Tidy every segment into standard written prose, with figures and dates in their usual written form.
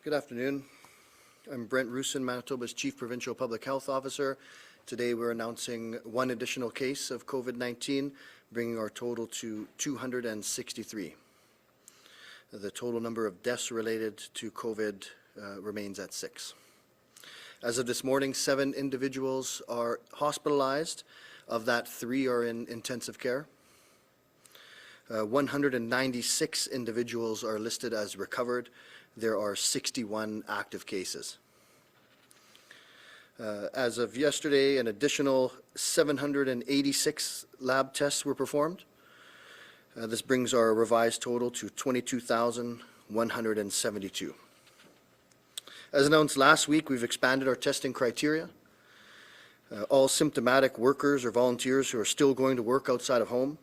Good afternoon. I'm Brent Roussin, Manitoba's Chief Provincial Public Health Officer. Today we're announcing one additional case of COVID-19, bringing our total to 263. The total number of deaths related to COVID remains at 6. As of this morning, 7 individuals are hospitalized. Of that, 3 are in intensive care. 196 individuals are listed as recovered. There are 61 active cases. As of yesterday, an additional 786 lab tests were performed. This brings our revised total to 22,172. As announced last week, we've expanded our testing criteria. All symptomatic workers or volunteers who are still going to work outside of home.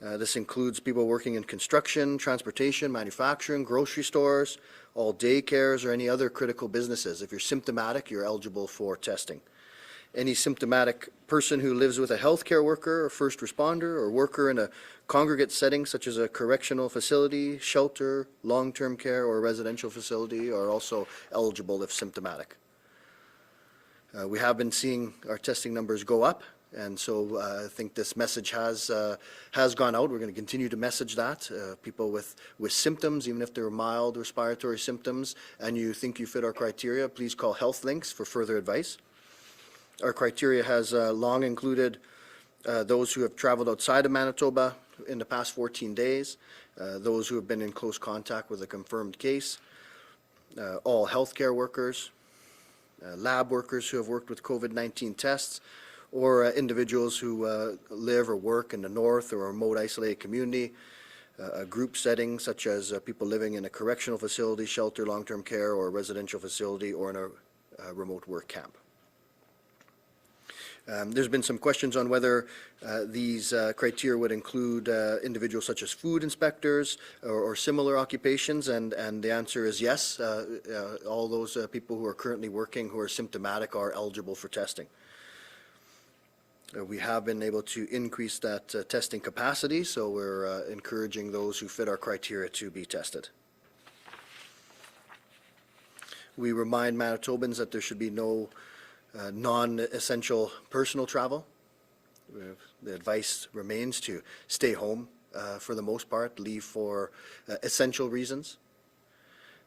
This includes people working in construction, transportation, manufacturing, grocery stores, all daycares, or any other critical businesses. If you're symptomatic, you're eligible for testing. Any symptomatic person who lives with a healthcare worker, or first responder, or worker in a congregate setting such as a correctional facility, shelter, long-term care, or residential facility are also eligible if symptomatic. We have been seeing our testing numbers go up. And so I think this message has gone out. We're going to continue to message that. People with symptoms, even if they're mild respiratory symptoms, and you think you fit our criteria, please call Health Links for further advice. Our criteria has long included those who have traveled outside of Manitoba in the past 14 days, those who have been in close contact with a confirmed case, all healthcare workers, lab workers who have worked with COVID-19 tests, or individuals who live or work in the north or a remote isolated community, a group setting such as people living in a correctional facility, shelter, long-term care, or a residential facility, or in a remote work camp. There's been some questions on whether these criteria would include individuals such as food inspectors or similar occupations, and the answer is yes. All those people who are currently working who are symptomatic are eligible for testing. We have been able to increase that testing capacity, so we're encouraging those who fit our criteria to be tested. We remind Manitobans that there should be no non-essential personal travel. The advice remains to stay home for the most part, leave for essential reasons.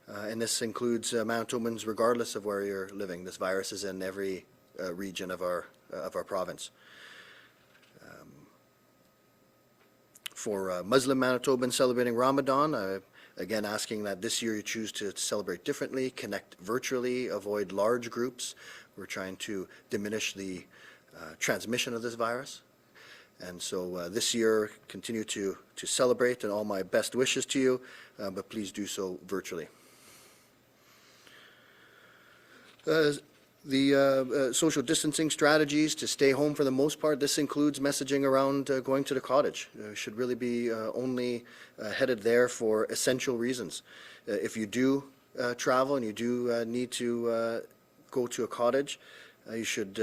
And this includes Manitobans regardless of where you're living. This virus is in every region of our province. For Muslim Manitobans celebrating Ramadan, again asking that this year you choose to celebrate differently, connect virtually, avoid large groups. We're trying to diminish the transmission of this virus. And so this year, continue to celebrate, and all my best wishes to you, but please do so virtually. The social distancing strategies to stay home for the most part, this includes messaging around going to the cottage. Should really be only headed there for essential reasons. If you do travel and you do need to go to a cottage, you should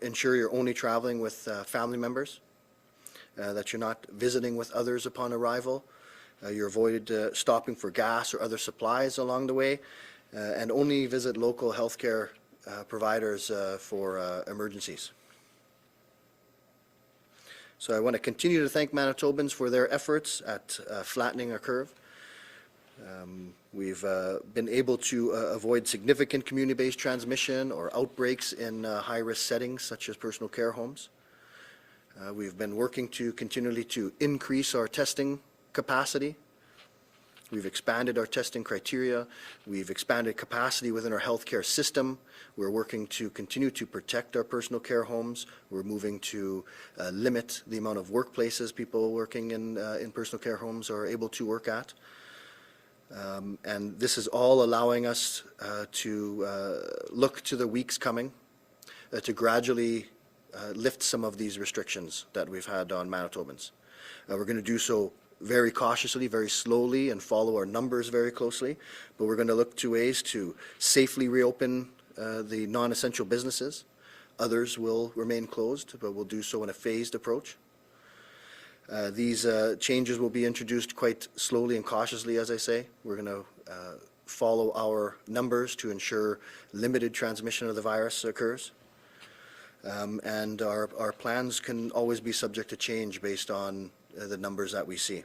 ensure you're only traveling with family members, that you're not visiting with others upon arrival. You avoid stopping for gas or other supplies along the way, and only visit local healthcare providers for emergencies. So I want to continue to thank Manitobans for their efforts at flattening our curve. We've been able to avoid significant community-based transmission or outbreaks in high-risk settings such as personal care homes. We've been working to continually to increase our testing capacity. We've expanded our testing criteria. We've expanded capacity within our healthcare system. We're working to continue to protect our personal care homes. We're moving to limit the amount of workplaces people working in personal care homes are able to work at. And this is all allowing us to look to the weeks coming to gradually lift some of these restrictions that we've had on Manitobans. We're going to do so very cautiously, very slowly, and follow our numbers very closely. But we're going to look to ways to safely reopen the non-essential businesses. Others will remain closed, but we'll do so in a phased approach. These changes will be introduced quite slowly and cautiously, as I say. We're going to follow our numbers to ensure limited transmission of the virus occurs. And our plans can always be subject to change based on the numbers that we see.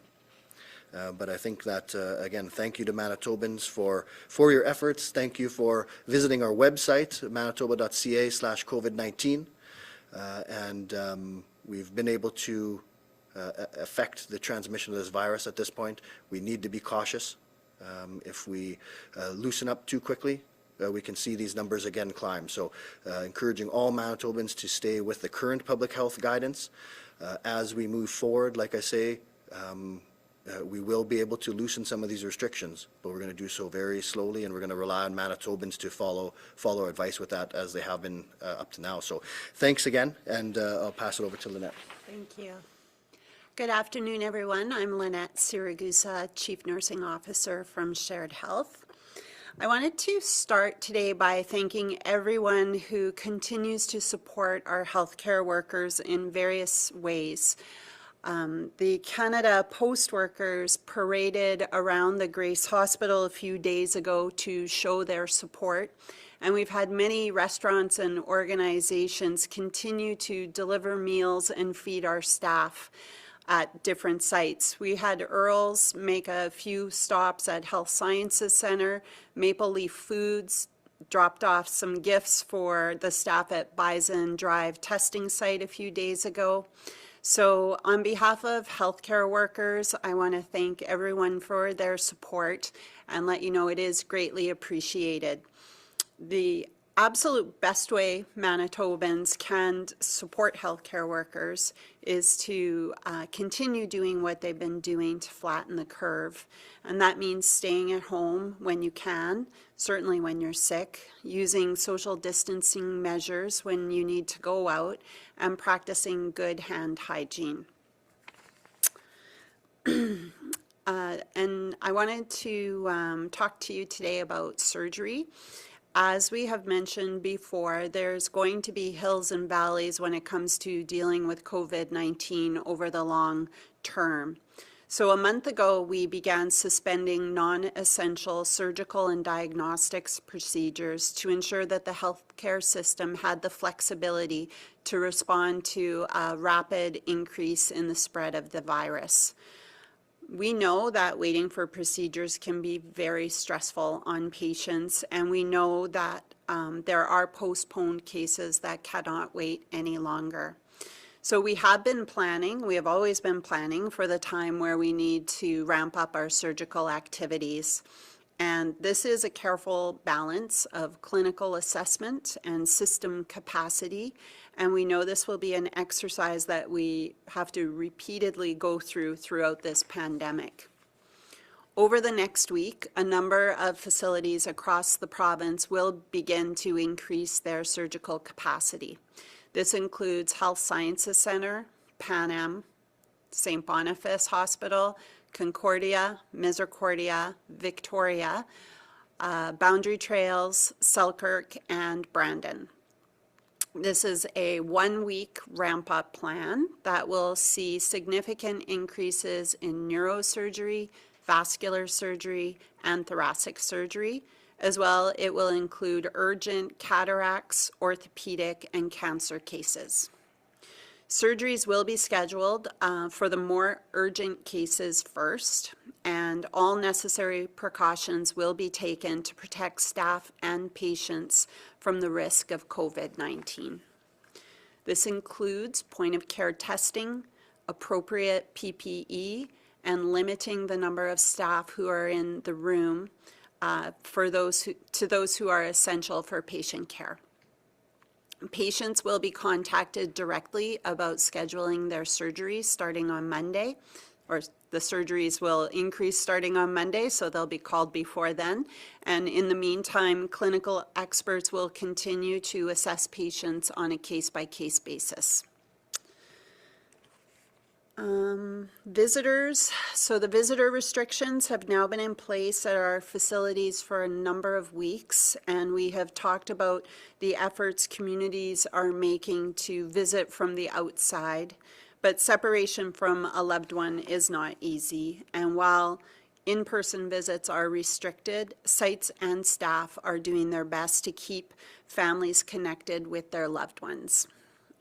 But I think that, again, thank you to Manitobans for your efforts. Thank you for visiting our website, manitoba.ca/COVID-19. And we've been able to affect the transmission of this virus at this point. We need to be cautious. If we loosen up too quickly, we can see these numbers again climb. So encouraging all Manitobans to stay with the current public health guidance. As we move forward, like I say, we will be able to loosen some of these restrictions, but we're going to do so very slowly, and we're going to rely on Manitobans to follow advice with that as they have been up to now. So thanks again, and I'll pass it over to Lanette. Thank you. Good afternoon, everyone. I'm Lanette Siragusa, Chief Nursing Officer from Shared Health. I wanted to start today by thanking everyone who continues to support our healthcare workers in various ways. The Canada Post workers paraded around the Grace Hospital a few days ago to show their support, and we've had many restaurants and organizations continue to deliver meals and feed our staff at different sites. We had Earls make a few stops at Health Sciences Centre. Maple Leaf Foods dropped off some gifts for the staff at Bison Drive testing site a few days ago. So on behalf of healthcare workers, I want to thank everyone for their support and let you know it is greatly appreciated. The absolute best way Manitobans can support healthcare workers is to continue doing what they've been doing to flatten the curve. And that means staying at home when you can, certainly when you're sick, using social distancing measures when you need to go out, and practicing good hand hygiene. And I wanted to talk to you today about surgery. As we have mentioned before, there's going to be hills and valleys when it comes to dealing with COVID-19 over the long term. So a month ago, we began suspending non-essential surgical and diagnostics procedures to ensure that the healthcare system had the flexibility to respond to a rapid increase in the spread of the virus. We know that waiting for procedures can be very stressful on patients, and we know that there are postponed cases that cannot wait any longer. So we have been planning, we have always been planning for the time where we need to ramp up our surgical activities. And this is a careful balance of clinical assessment and system capacity. And we know this will be an exercise that we have to repeatedly go throughout this pandemic. Over the next week, a number of facilities across the province will begin to increase their surgical capacity. This includes Health Sciences Centre, Pan Am, St. Boniface Hospital, Concordia, Misericordia, Victoria, Boundary Trails, Selkirk, and Brandon. This is a one-week ramp-up plan that will see significant increases in neurosurgery, vascular surgery, and thoracic surgery. As well, it will include urgent cataracts, orthopedic, and cancer cases. Surgeries will be scheduled for the more urgent cases first, and all necessary precautions will be taken to protect staff and patients from the risk of COVID-19. This includes point-of-care testing, appropriate PPE, and limiting the number of staff who are in the room to those who are essential for patient care. Patients will be contacted directly about scheduling their surgeries starting on Monday, or the surgeries will increase starting on Monday, so they'll be called before then. And in the meantime, clinical experts will continue to assess patients on a case-by-case basis. Visitors. So the visitor restrictions have now been in place at our facilities for a number of weeks, and we have talked about the efforts communities are making to visit from the outside. But separation from a loved one is not easy, and while in-person visits are restricted, sites and staff are doing their best to keep families connected with their loved ones.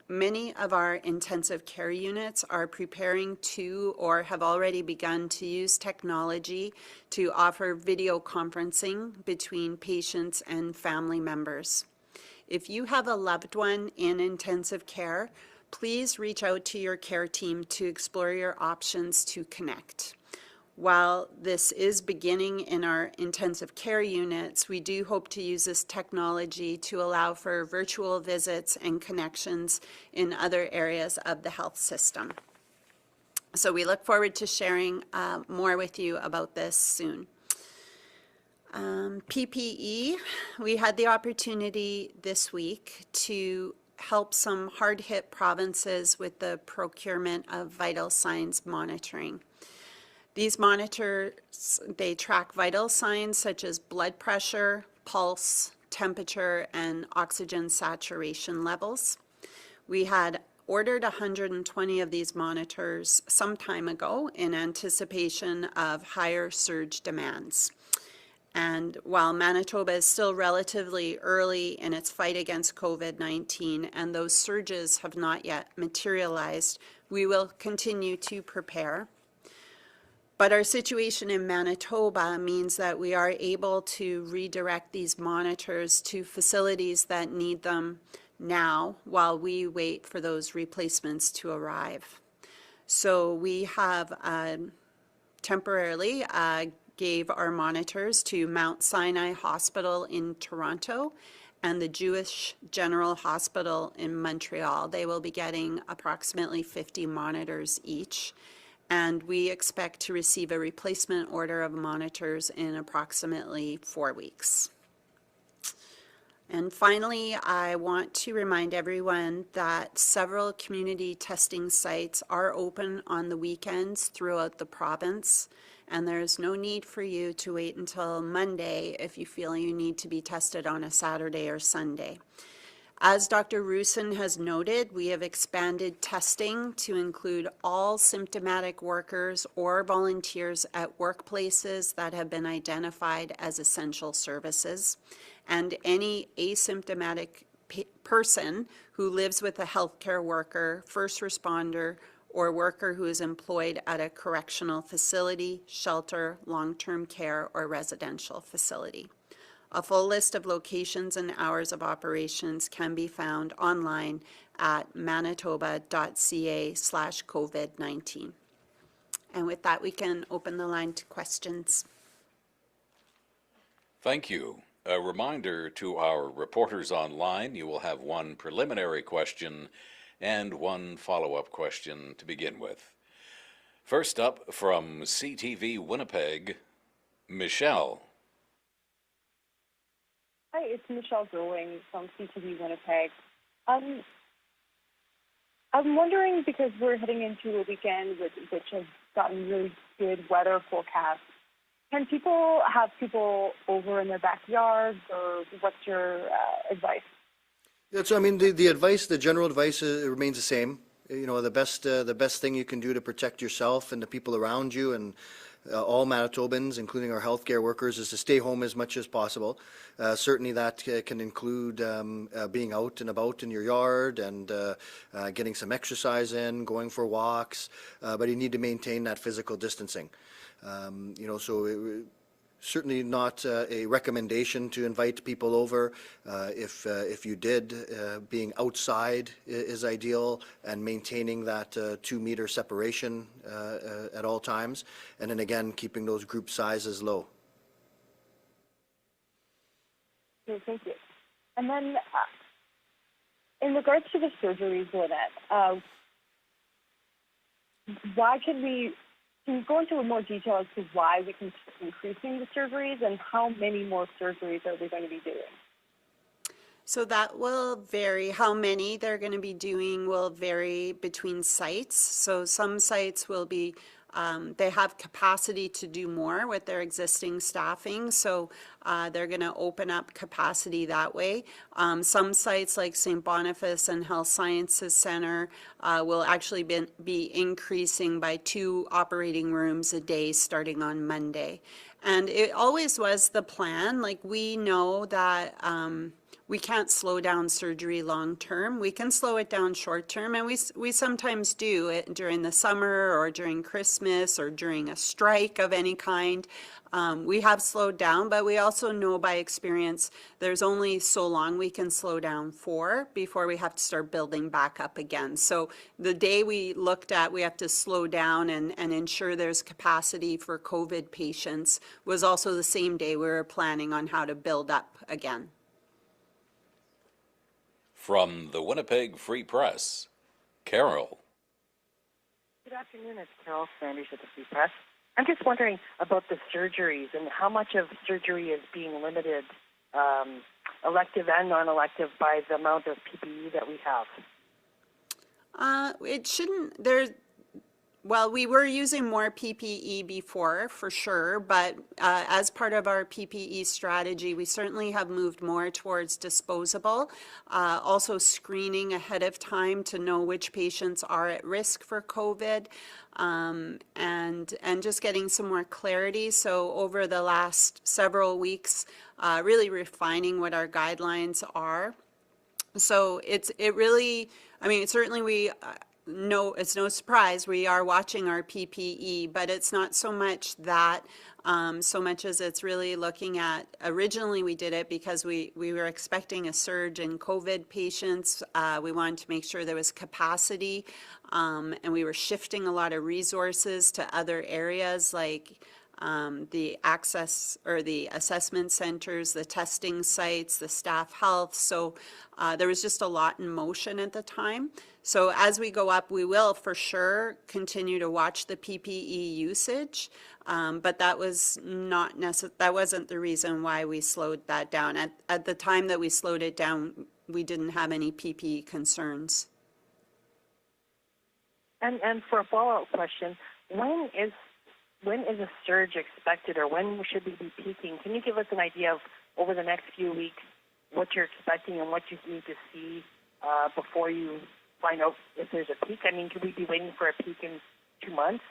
Many of our intensive care units are preparing to or have already begun to use technology to offer video conferencing between patients and family members. If you have a loved one in intensive care, please reach out to your care team to explore your options to connect. While this is beginning in our intensive care units, we do hope to use this technology to allow for virtual visits and connections in other areas of the health system. So we look forward to sharing more with you about this soon. PPE, we had the opportunity this week to help some hard-hit provinces with the procurement of vital signs monitoring. These monitors, they track vital signs such as blood pressure, pulse, temperature, and oxygen saturation levels. We had ordered 120 of these monitors some time ago in anticipation of higher surge demands. And while Manitoba is still relatively early in its fight against COVID-19 and those surges have not yet materialized, we will continue to prepare. But our situation in Manitoba means that we are able to redirect these monitors to facilities that need them now while we wait for those replacements to arrive. So we have temporarily gave our monitors to Mount Sinai Hospital in Toronto and the Jewish General Hospital in Montreal. They will be getting approximately 50 monitors each. And we expect to receive a replacement order of monitors in approximately 4 weeks. And finally, I want to remind everyone that several community testing sites are open on the weekends throughout the province, and there's no need for you to wait until Monday if you feel you need to be tested on a Saturday or Sunday. As Dr. Roussin has noted, we have expanded testing to include all symptomatic workers or volunteers at workplaces that have been identified as essential services, and any asymptomatic person who lives with a healthcare worker, first responder, or worker who is employed at a correctional facility, shelter, long-term care, or residential facility. A full list of locations and hours of operations can be found online at manitoba.ca/COVID-19. And with that, we can open the line to questions. Thank you. A reminder to our reporters online, you will have one preliminary question and one follow-up question to begin with. First up from CTV Winnipeg, Michelle. Hi, it's Michelle Growing from CTV Winnipeg. I'm wondering, because we're heading into a weekend which has gotten really good weather forecasts, can people have people over in their backyards, or what's your advice? Yeah, so I mean, the advice, the general advice remains the same. You know, the best thing you can do to protect yourself and the people around you and all Manitobans, including our healthcare workers, is to stay home as much as possible. Certainly that can include being out and about in your yard and getting some exercise in, going for walks, but you need to maintain that physical distancing. You know, so certainly not a recommendation to invite people over. If you did, being outside is ideal, and maintaining that 2-meter separation at all times, and then again keeping those group sizes low. Okay, thank you. And then in regards to the surgeries, Lanette, why can you go into more detail as to why we can keep increasing the surgeries, and how many more surgeries are we going to be doing? So that will vary. How many they're going to be doing will vary between sites. So some sites will be they have capacity to do more with their existing staffing, so they're going to open up capacity that way. Some sites like St. Boniface and Health Sciences Center will actually be increasing by 2 operating rooms a day starting on Monday. And it always was the plan. Like, we know that we can't slow down surgery long term. We can slow it down short term, and we sometimes do it during the summer or during Christmas or during a strike of any kind. We have slowed down, but we also know by experience there's only so long we can slow down for before we have to start building back up again. So the day we looked at we have to slow down and ensure there's capacity for COVID patients was also the same day we were planning on how to build up again. From the Winnipeg Free Press, Carol. Good afternoon, it's Carol Sanders at the Free Press. I'm just wondering about the surgeries and how much of surgery is being limited, elective and non-elective, by the amount of PPE that we have. It shouldn't, well, we were using more PPE before, for sure, but as part of our PPE strategy, we certainly have moved more towards disposable, also screening ahead of time to know which patients are at risk for COVID, and just getting some more clarity. So over the last several weeks, really refining what our guidelines are. So it really, I mean, certainly no, it's no surprise we are watching our PPE, but it's not so much that, so much as it's really looking at, originally we did it because we were expecting a surge in COVID patients. We wanted to make sure there was capacity, and we were shifting a lot of resources to other areas like the access or the assessment centers, the testing sites, the staff health. So there was just a lot in motion at the time. So as we go up, we will for sure continue to watch the PPE usage, but that was not that wasn't the reason why we slowed that down. At the time that we slowed it down, we didn't have any PPE concerns. And for a follow-up question, when is a surge expected, or when should we be peaking? Can you give us an idea of, over the next few weeks, what you're expecting and what you need to see before you find out if there's a peak? I mean, could we be waiting for a peak in 2 months?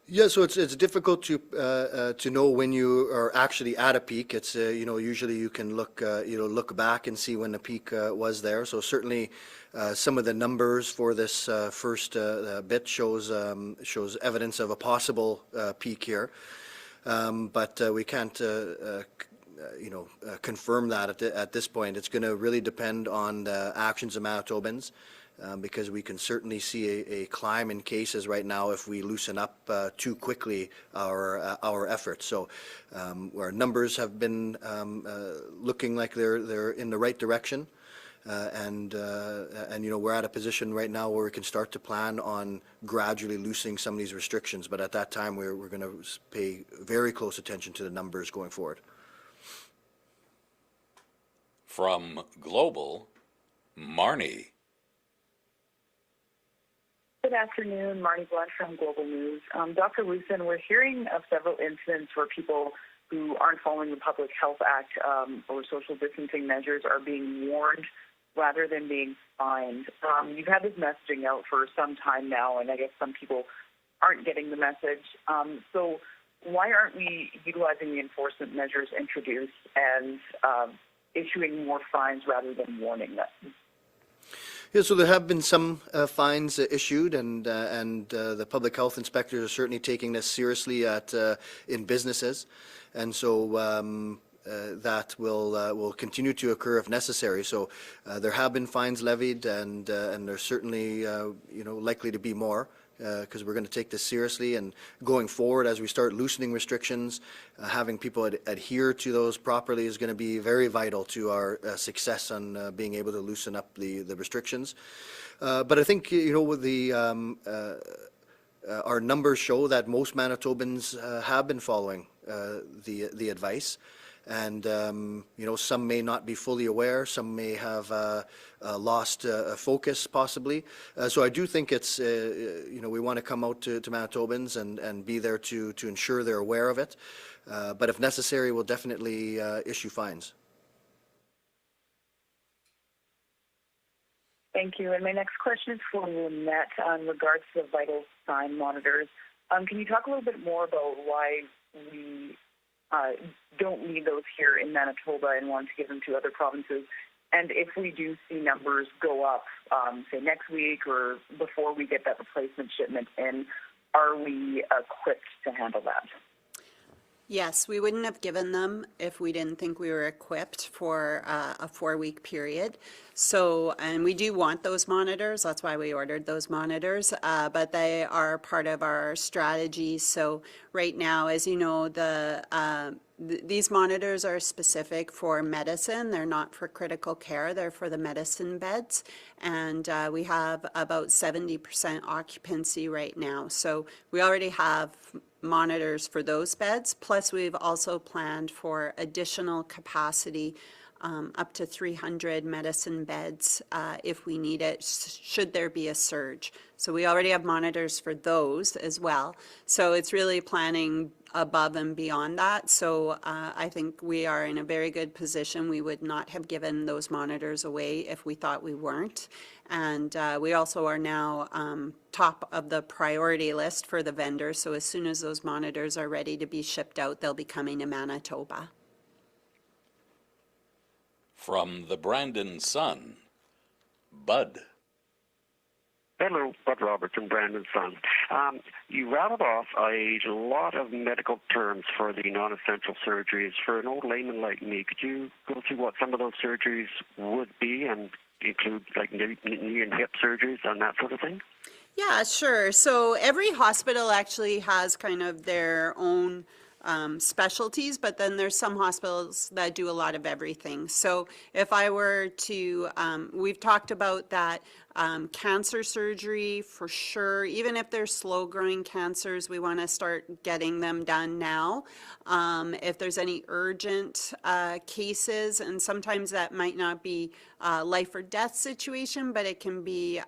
Yeah, so it's difficult to know when you are actually at a peak. It's usually you can look back and see when the peak was there. So certainly some of the numbers for this first bit shows evidence of a possible peak here, but we can't confirm that at this point. It's going to really depend on the actions of Manitobans. Because we can certainly see a climb in cases right now if we loosen up too quickly our efforts. So our numbers have been looking like they're in the right direction, and we're at a position right now where we can start to plan on gradually loosening some of these restrictions. But at that time, we're going to pay very close attention to the numbers going forward. From Global, Marnie. Good afternoon, Marnie Blunt from Global News. Dr. Roussin, we're hearing of several incidents where people who aren't following the Public Health Act or social distancing measures are being warned rather than being fined. You've had this messaging out for some time now, and I guess some people aren't getting the message. So why aren't we utilizing the enforcement measures introduced and issuing more fines rather than warning them? Yeah, so there have been some fines issued, and the public health inspectors are certainly taking this seriously in businesses, and so that will continue to occur if necessary. So there have been fines levied, and there's certainly likely to be more. Because we're going to take this seriously, and going forward as we start loosening restrictions, having people adhere to those properly is going to be very vital to our success on being able to loosen up the restrictions. But I think our numbers show that most Manitobans have been following the advice, and some may not be fully aware, some may have lost focus possibly. So I do think it's we want to come out to Manitobans and be there to ensure they're aware of it. But if necessary, we'll definitely issue fines. Thank you. And my next question is for Lanette in regards to the vital sign monitors. Can you talk a little bit more about why we don't need those here in Manitoba and want to give them to other provinces? And if we do see numbers go up, say next week or before we get that replacement shipment in, are we equipped to handle that? Yes, we wouldn't have given them if we didn't think we were equipped for a 4-week period. So, and we do want those monitors. That's why we ordered those monitors, but they are part of our strategy. So right now, as you know, these monitors are specific for medicine. They're not for critical care. They're for the medicine beds. And we have about 70% occupancy right now. So we already have monitors for those beds. Plus, we've also planned for additional capacity up to 300 medicine beds if we need it, should there be a surge. So we already have monitors for those as well. So it's really planning above and beyond that. So I think we are in a very good position. We would not have given those monitors away if we thought we weren't. And we also are now top of the priority list for the vendors. So as soon as those monitors are ready to be shipped out, they'll be coming to Manitoba. From the Brandon Sun, Bud. Hello, Bud Robertson, Brandon Sun. You rattled off a lot of medical terms for the non-essential surgeries. For an old layman like me, could you go through what some of those surgeries would be and include like knee and hip surgeries and that sort of thing? Yeah, sure. So every hospital actually has kind of their own specialties, but then there's some hospitals that do a lot of everything. So if I were to, we've talked about that cancer surgery for sure. Even if they're slow-growing cancers, we want to start getting them done now. If there's any urgent cases, and sometimes that might not be life or death situation, but it can be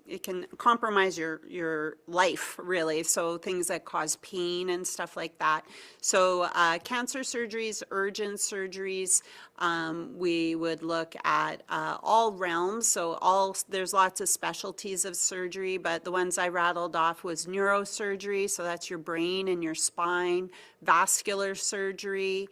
it can compromise your life, really. So things that cause pain and stuff like that. So cancer surgeries, urgent surgeries, we would look at all realms. So there's lots of specialties of surgery, but the ones I rattled off was neurosurgery. So that's your brain and your spine, vascular surgery,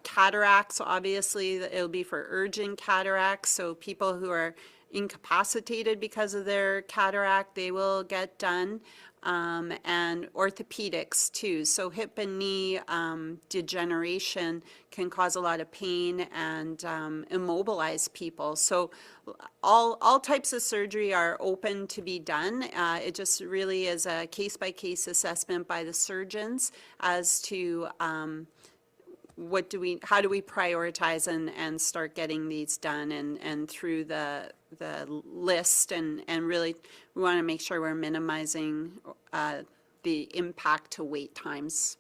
cataracts, obviously, it'll be for urgent cataracts. So people who are incapacitated because of their cataract, they will get done, and orthopedics too. So hip and knee degeneration can cause a lot of pain and immobilize people. So all types of surgery are open to be done. It just really is a case-by-case assessment by the surgeons as to how do we prioritize and start getting these done and through the list and really we want to make sure we're minimizing the impact to wait times.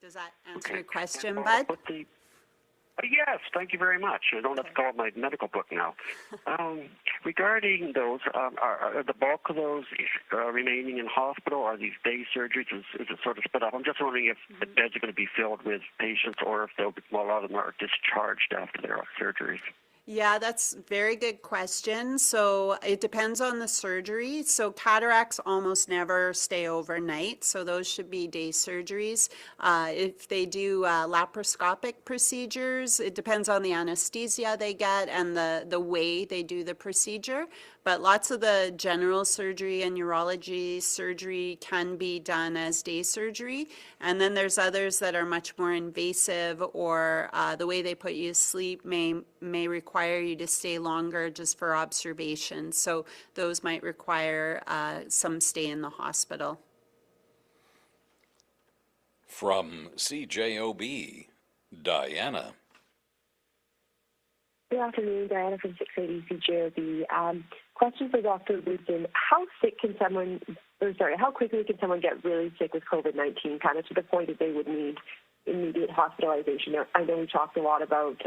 Does that answer your question, Bud? Yes, thank you very much. I don't have to call up my medical book now. Regarding those, are the bulk of those remaining in hospital? Are these day surgeries? Is it sort of split up? I'm just wondering if the beds are going to be filled with patients or if a lot of them are discharged after their surgeries. Yeah, that's a very good question. So it depends on the surgery. So cataracts almost never stay overnight. So those should be day surgeries. If they do laparoscopic procedures, it depends on the anesthesia they get and the way they do the procedure. But lots of the general surgery and urology surgery can be done as day surgery. And then there's others that are much more invasive, or the way they put you to sleep may require you to stay longer just for observation. So those might require some stay in the hospital. From CJOB, Diana. Good afternoon, Diana from 680 CJOB. Question for Dr. Roussin. How quickly can someone get really sick with COVID-19, kind of to the point that they would need immediate hospitalization. I know we talked a lot about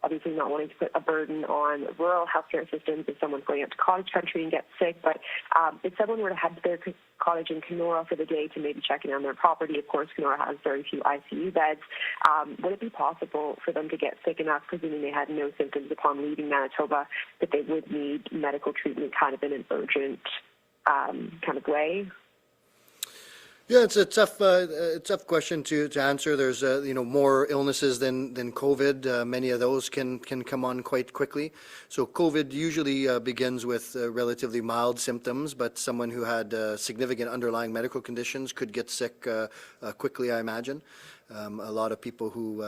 obviously not wanting to put a burden on rural healthcare systems if someone's going up to cottage country and get sick, but if someone were to head to their cottage in Kenora for the day to maybe check in on their property, of course Kenora has very few ICU beds, would it be possible for them to get sick enough, presuming they had no symptoms upon leaving Manitoba, that they would need medical treatment kind of in an urgent kind of way? Yeah, it's a tough question to answer. There's more illnesses than COVID. Many of those can come on quite quickly. So COVID usually begins with relatively mild symptoms, but someone who had significant underlying medical conditions could get sick quickly, I imagine. A lot of people who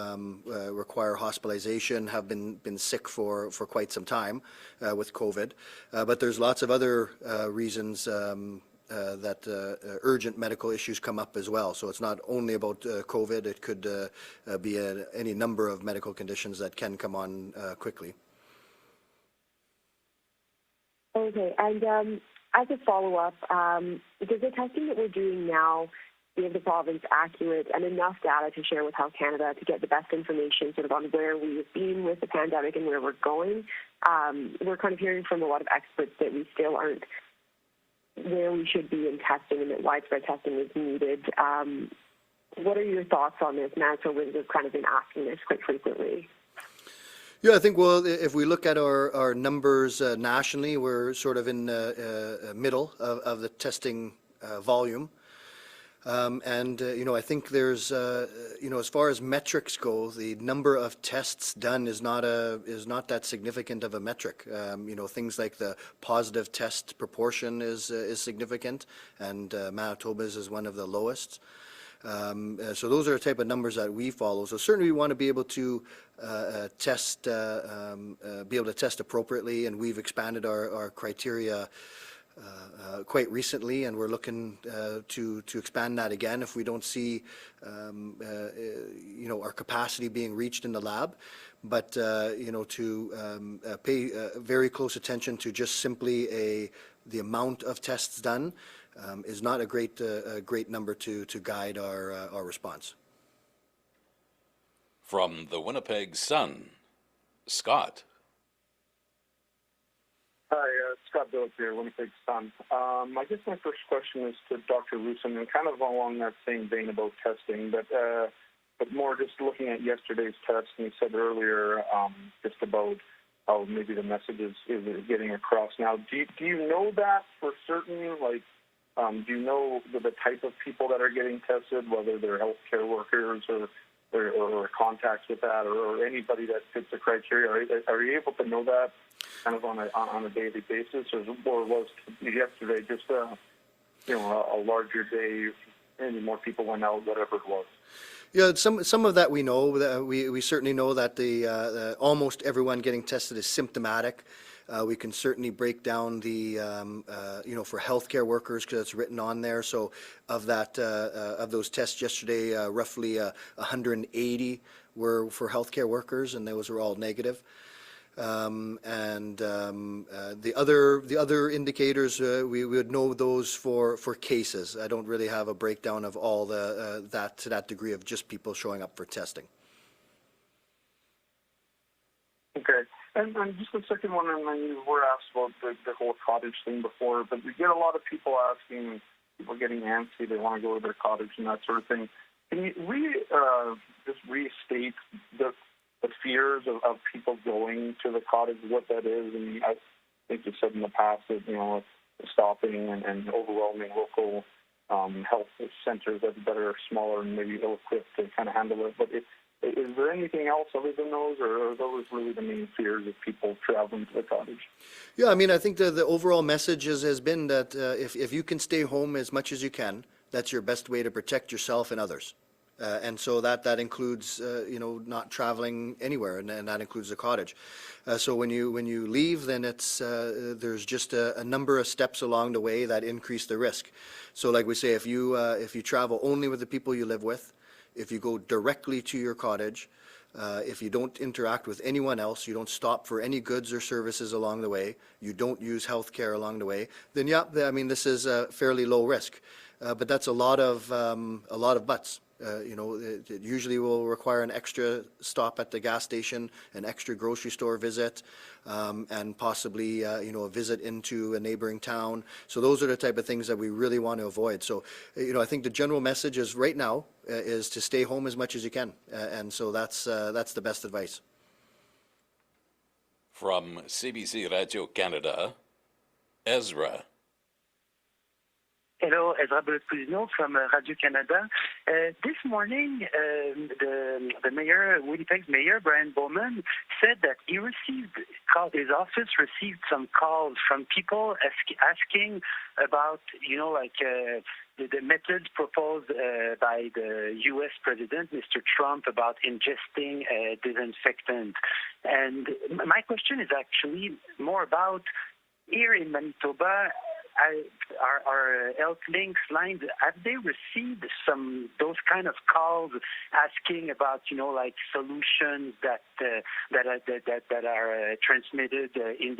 require hospitalization have been sick for quite some time with COVID, but there's lots of other reasons that urgent medical issues come up as well. So it's not only about COVID, it could be any number of medical conditions that can come on quickly. Okay, and as a follow-up, does the testing that we're doing now give the province accurate and enough data to share with Health Canada to get the best information sort of on where we've been with the pandemic and where we're going? We're kind of hearing from a lot of experts that we still aren't where we should be in testing and that widespread testing is needed. What are your thoughts on this? Manitobans have kind of been asking this quite frequently. Yeah, I think, well, if we look at our numbers nationally, we're sort of in the middle of the testing volume. I think there's, as far as metrics go, the number of tests done is not that significant of a metric. Things like the positive test proportion is significant, and Manitoba's is one of the lowest. So those are the type of numbers that we follow. So certainly we want to be able to test appropriately, and we've expanded our criteria quite recently, and we're looking to expand that again if we don't see our capacity being reached in the lab. But to pay very close attention to just simply the amount of tests done is not a great number to guide our response. From the Winnipeg Sun, Scott. Hi, Scott Billick here, Winnipeg Sun. I guess my first question is to Dr. Roussin, and kind of along that same vein about testing, but more just looking at yesterday's test, and you said earlier just about how maybe the message is getting across now. Do you know that for certain? Like, do you know the type of people that are getting tested, whether they're healthcare workers or contacts with that, or anybody that fits the criteria? Are you able to know that kind of on a daily basis, or was yesterday just a larger day, maybe more people went out, whatever it was? Yeah, some of that we know. That we certainly know that the almost everyone getting tested is symptomatic. We can certainly break down the for healthcare workers, because it's written on there. So of those tests yesterday, roughly 180 were for healthcare workers, and those were all negative. The other indicators, we would know those for cases. I don't really have a breakdown of all that to that degree of just people showing up for testing. Okay. And just the second one, and you were asked about the whole cottage thing before, but we get a lot of people asking, people getting antsy, they want to go to their cottage and that sort of thing. Can you just restate the fears of people going to the cottage, what that is? And I think you said in the past that, stopping and overwhelming local health centers that are smaller and maybe ill-equipped to kind of handle it. But is there anything else other than those, or are those really the main fears of people traveling to the cottage? Yeah, I mean, I think the overall message has been that if you can stay home as much as you can, that's your best way to protect yourself and others. And so that includes, not traveling anywhere, and that includes the cottage. So when you leave, then there's just a number of steps along the way that increase the risk. So like we say, if you travel only with the people you live with, if you go directly to your cottage, if you don't interact with anyone else, you don't stop for any goods or services along the way, you don't use health care along the way, then this is a fairly low risk. But that's a lot of buts. It usually will require an extra stop at the gas station, an extra grocery store visit, and possibly, a visit into a neighboring town. So those are the type of things that we really want to avoid. So, I think the general message is right now is to stay home as much as you can. And so that's the best advice. From CBC Radio Canada, Ezra. Hello, Ezra Cousineau from Radio Canada. This morning, the mayor, Winnipeg's mayor, Brian Bowman, said that his office received some calls from people asking about, the methods proposed by the U.S. President, Mr. Trump, about ingesting disinfectant. And my question is actually more about here in Manitoba. Our Health Links lines, have they received those kind of calls asking about solutions that are transmitted in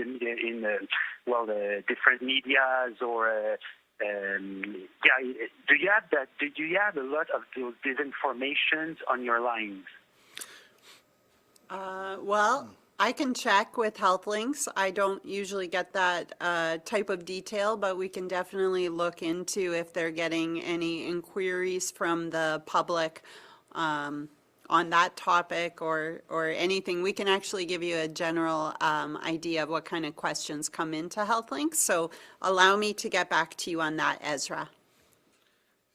the different medias or do you have that? Do you have a lot of those disinformations on your lines? Well, I can check with Health Links. I don't usually get that type of detail, but we can definitely look into if they're getting any inquiries from the public on that topic or anything. We can actually give you a general idea of what kind of questions come into Health Links. So allow me to get back to you on that, Ezra.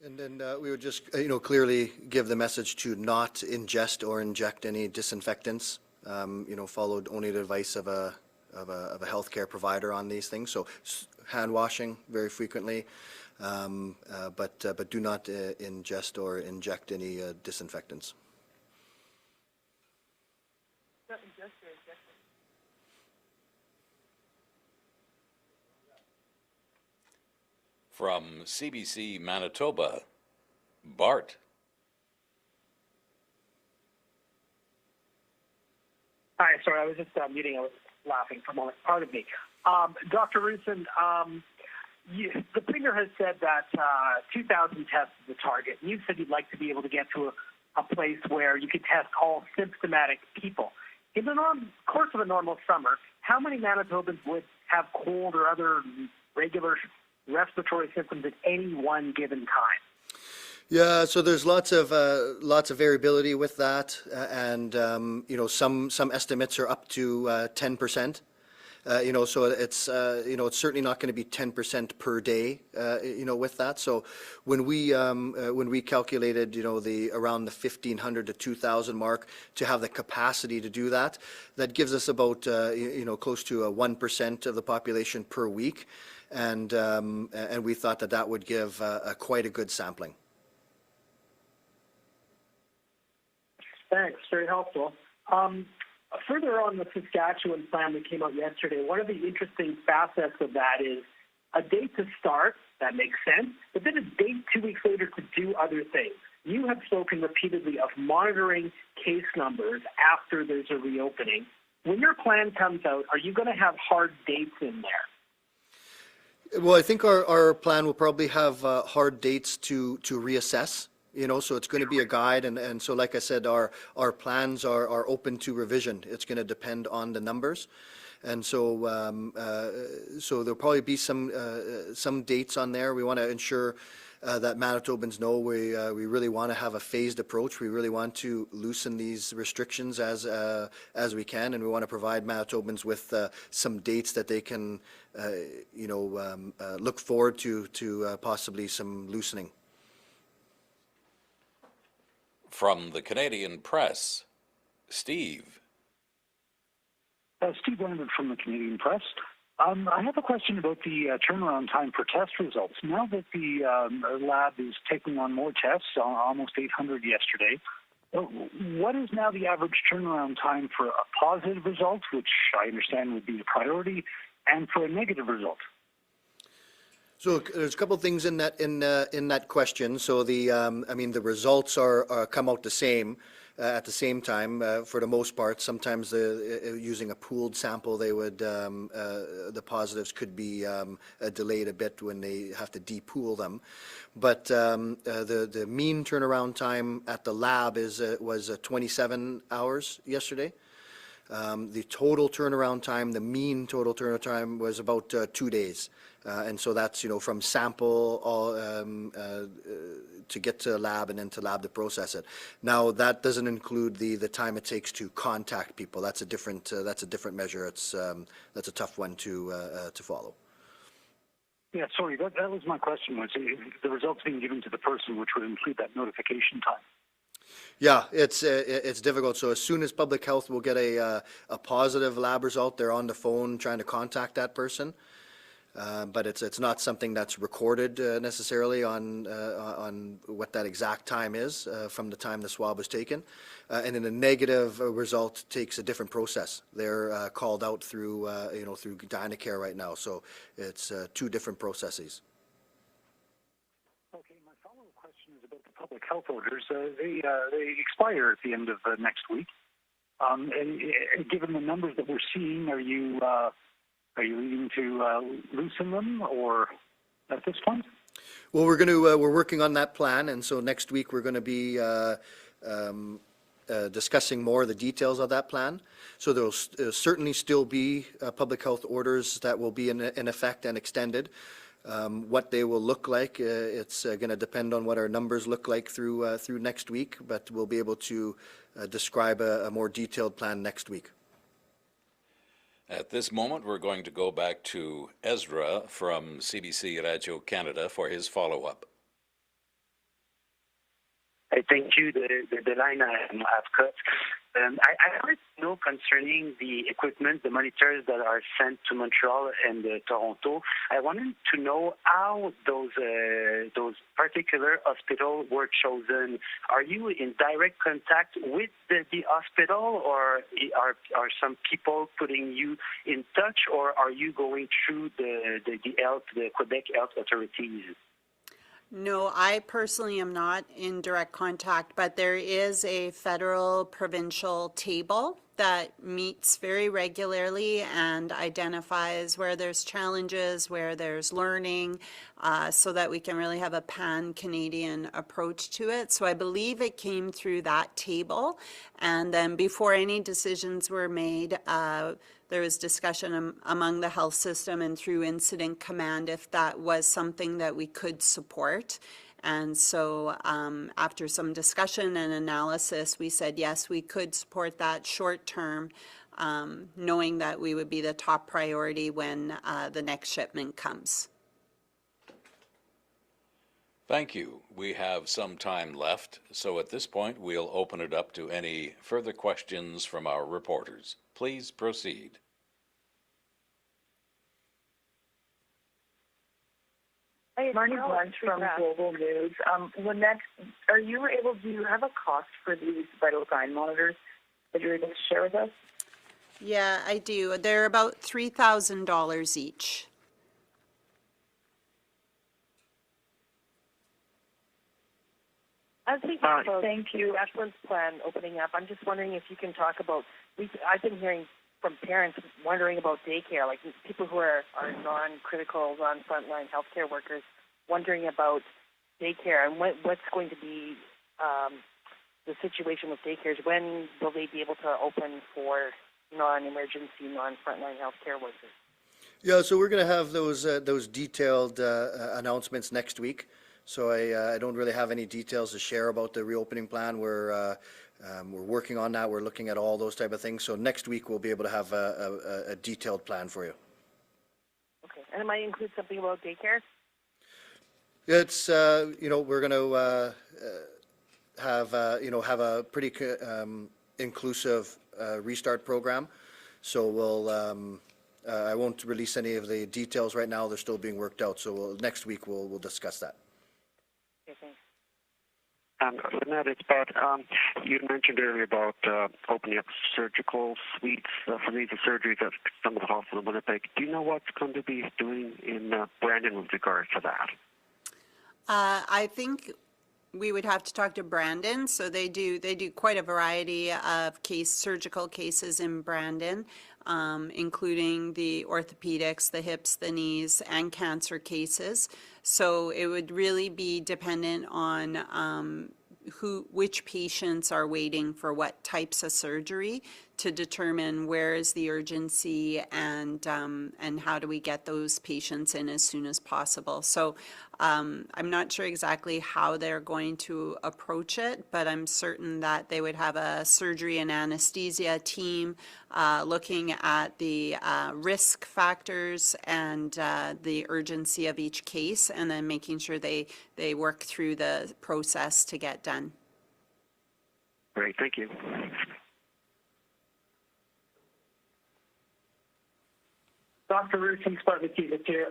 And then we would just, clearly give the message to not ingest or inject any disinfectants. Followed only the advice of a healthcare provider on these things. So hand washing very frequently, but do not ingest or inject any disinfectants. From CBC Manitoba, Bart. Hi, sorry, I was just muting. I was laughing for a moment. Pardon me. Dr. Roussin, the Premier has said that 2,000 tests is the target. You said you'd like to be able to get to a place where you could test all symptomatic people. In the course of a normal summer, how many Manitobans would have cold or other regular respiratory symptoms at any one given time? Yeah, so there's lots of variability with that, and some estimates are up to 10%. So it's it's certainly not going to be 10% per day. With that. So when we calculated around the 1,500 to 2,000 mark to have the capacity to do that, that gives us about close to 1% of the population per week, and we thought that would give quite a good sampling. Thanks, very helpful. Further on the Saskatchewan plan that came out yesterday, one of the interesting facets of that is a date to start, that makes sense, but then a date 2 weeks later to do other things. You have spoken repeatedly of monitoring case numbers after there's a reopening. When your plan comes out, are you going to have hard dates in there? Well, I think our plan will probably have hard dates to reassess. So it's going to be a guide, and so like I said, our plans are open to revision. It's going to depend on the numbers, and so there'll probably be some dates on there. We want to ensure that Manitobans know we really want to have a phased approach. We really want to loosen these restrictions as we can, and we want to provide Manitobans with some dates that they can look forward to possibly some loosening. From the Canadian Press, Steve. Steve Leonard from the Canadian Press. I have a question about the turnaround time for test results. Now that the lab is taking on more tests, almost 800 yesterday, what is now the average turnaround time for a positive result, which I understand would be the priority, and for a negative result? So there's a couple of things in that question. So the results are come out the same at the same time for the most part. Sometimes using a pooled sample, they would the positives could be delayed a bit when they have to depool them. But the mean turnaround time at the lab was 27 hours yesterday. The total turnaround time, the mean total turnaround time was about 2 days. And so that's, from sample to get to lab and then to lab to process it. Now, that doesn't include the time it takes to contact people. That's a different measure. That's a tough one to follow. Yeah, sorry, that was my question, was the results being given to the person, which would include that notification time. Yeah, it's difficult. So as soon as public health will get a positive lab result, they're on the phone trying to contact that person. But it's not something that's recorded necessarily on what that exact time is from the time the swab was taken. And then a negative result takes a different process. They're called out through through Childcare right now. So it's 2 different processes. Okay, my follow-up question is about the public health orders. They expire at the end of next week. And given the numbers that we're seeing, are you leading to loosen them, or at this point? Well, we're working on that plan, and so next week we're going to be discussing more of the details of that plan. So there'll certainly still be public health orders that will be in effect and extended. What they will look like, it's going to depend on what our numbers look like through next week, but we'll be able to describe a more detailed plan next week. At this moment, we're going to go back to Ezra from CBC Radio Canada for his follow-up. Thank you. The line I've cut. I wanted to know concerning the equipment, the monitors that are sent to Montreal and Toronto. I wanted to know how those particular hospitals were chosen. Are you in direct contact with the hospital, or are some people putting you in touch, or are you going through the Quebec health authorities? No, I personally am not in direct contact, but there is a federal provincial table that meets very regularly and identifies where there's challenges, where there's learning, so that we can really have a pan-Canadian approach to it. So I believe it came through that table, and then before any decisions were made, there was discussion among the health system and through incident command if that was something that we could support. And so after some discussion and analysis, we said, yes, we could support that short term, knowing that we would be the top priority when the next shipment comes. Thank you. We have some time left, so at this point we'll open it up to any further questions from our reporters. Please proceed. Marnie Blunt from Global News. Lanette, do you have a cost for these vital sign monitors that you're able to share with us? Yeah, I do. They're about $3,000 each. As we talk about the excellence plan opening up, I'm just wondering if you can talk about, I've been hearing from parents wondering about daycare, like people who are non-critical, non-frontline healthcare workers, wondering about daycare and what's going to be the situation with daycares. When will they be able to open for non-emergency, non-frontline healthcare workers? Yeah, so we're going to have those detailed announcements next week. So I don't really have any details to share about the reopening plan. We're working on that. We're looking at all those type of things. So next week we'll be able to have a detailed plan for you. Okay, and it might include something about daycare? It's we're going to have a pretty inclusive restart program. So we'll I won't release any of the details right now. They're still being worked out. So next week we'll discuss that. Okay, thanks. Lanette, it's about, you mentioned earlier about opening up surgical suites for these surgeries at some of the hospitals in Winnipeg. Do you know what's going to be doing in Brandon with regard to that? I think we would have to talk to Brandon. So they do quite a variety of surgical cases in Brandon, including the orthopedics, the hips, the knees, and cancer cases. So it would really be dependent on which patients are waiting for what types of surgery to determine where is the urgency and how do we get those patients in as soon as possible. So I'm not sure exactly how they're going to approach it, but I'm certain that they would have a surgery and anesthesia team looking at the risk factors and the urgency of each case, and then making sure they work through the process to get done. Great, thank you. Dr. Roussin, start with you here.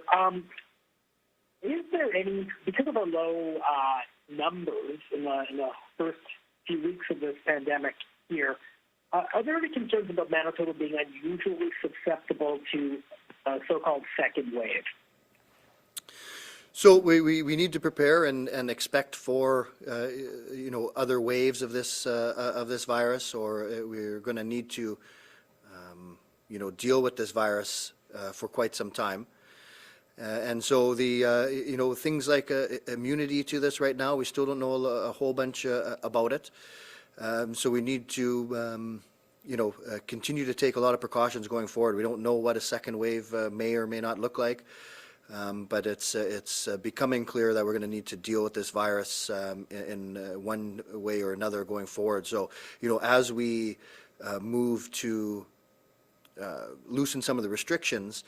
Is there any, because of the low numbers in the first few weeks of this pandemic here, are there any concerns about Manitoba being unusually susceptible to a so-called second wave? So we need to prepare and expect for other waves of this virus, or we're going to need to deal with this virus for quite some time. And so the things like immunity to this right now, we still don't know a whole bunch about it. So we need to continue to take a lot of precautions going forward. We don't know what a second wave may or may not look like. But it's becoming clear that we're going to need to deal with this virus in one way or another going forward. So, as we move to loosen some of the restrictions,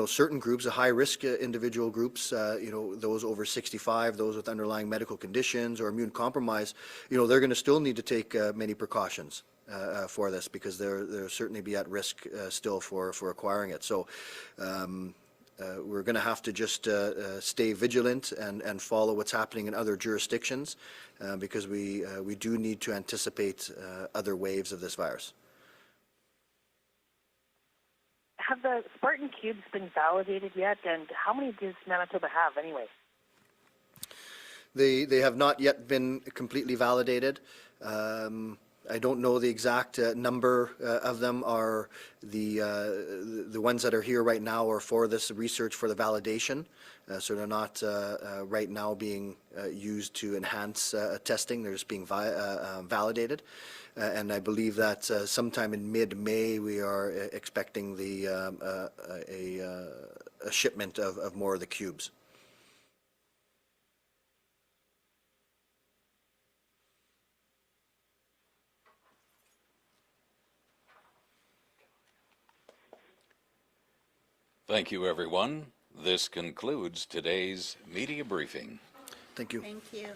certain groups, the high-risk individual groups, those over 65, those with underlying medical conditions or immune compromise, they're going to still need to take many precautions for this, because they'll certainly be at risk still for acquiring it. So. We're going to have to just stay vigilant and follow what's happening in other jurisdictions, because we do need to anticipate other waves of this virus. Have the Spartan cubes been validated yet, and how many does Manitoba have anyway? They have not yet been completely validated. I don't know the exact number of them. Are the ones that are here right now are for this research for the validation, so they're not right now being used to enhance testing. They're just being validated, and I believe that sometime in mid-May we are expecting a shipment of more of the cubes. Thank you, everyone. This concludes today's media briefing. Thank you. Thank you.